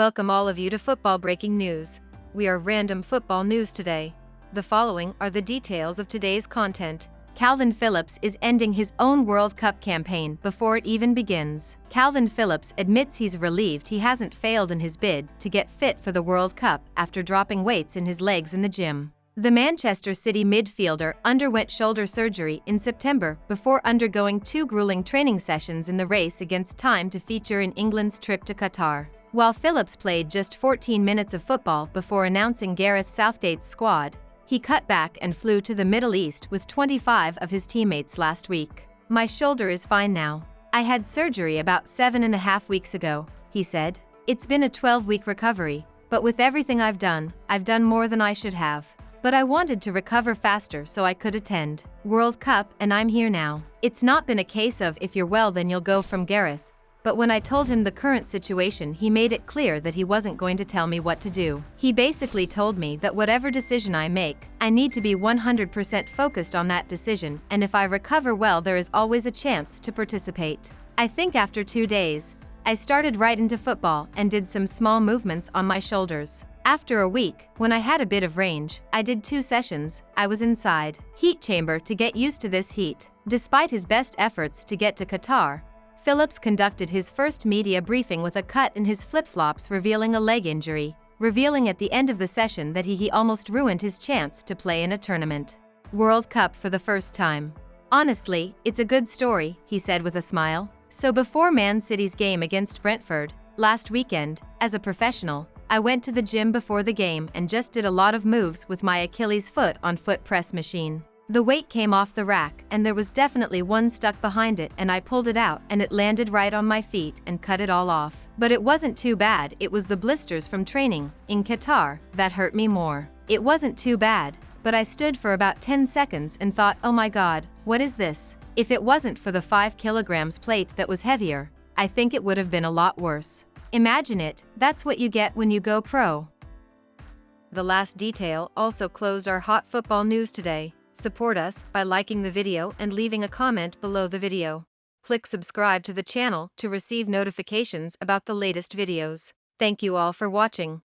Welcome all of you to Football Breaking News. We are random football news today. The following are the details of today's content. Kalvin Phillips is ending his own World Cup campaign before it even begins. Kalvin Phillips admits he's relieved he hasn't failed in his bid to get fit for the World Cup after dropping weights in his legs in the gym. The Manchester City midfielder underwent shoulder surgery in September before undergoing 2 grueling training sessions in the race against time to feature in England's trip to Qatar. While Phillips played just 14 minutes of football before announcing Gareth Southgate's squad, he cut back and flew to the Middle East with 25 of his teammates last week. "My shoulder is fine now. I had surgery about 7.5 weeks ago," he said. "It's been a 12-week recovery, but with everything I've done more than I should have. But I wanted to recover faster so I could attend World Cup, and I'm here now. It's not been a case of if you're well then you'll go from Gareth. But when I told him the current situation, he made it clear that he wasn't going to tell me what to do. He basically told me that whatever decision I make, I need to be 100% focused on that decision, and if I recover well there is always a chance to participate. I think after 2 days, I started right into football and did some small movements on my shoulders. After a week, when I had a bit of range, I did 2 sessions. I was inside heat chamber to get used to this heat." Despite his best efforts to get to Qatar, Phillips conducted his first media briefing with a cut in his flip-flops revealing a leg injury, revealing at the end of the session that he almost ruined his chance to play in a tournament. World Cup for the first time. "Honestly, it's a good story," he said with a smile. "So before Man City's game against Brentford, last weekend, as a professional, I went to the gym before the game and just did a lot of moves with my Achilles foot on foot press machine. The weight came off the rack and there was definitely one stuck behind it, and I pulled it out and it landed right on my feet and cut it all off. But it wasn't too bad. It was the blisters from training in Qatar that hurt me more. It wasn't too bad, but I stood for about 10 seconds and thought, oh my god, what is this? If it wasn't for the 5 kilograms plate that was heavier, I think it would have been a lot worse. Imagine it, that's what you get when you go pro." The last detail also closed our hot football news today. Support us by liking the video and leaving a comment below the video. Click subscribe to the channel to receive notifications about the latest videos. Thank you all for watching.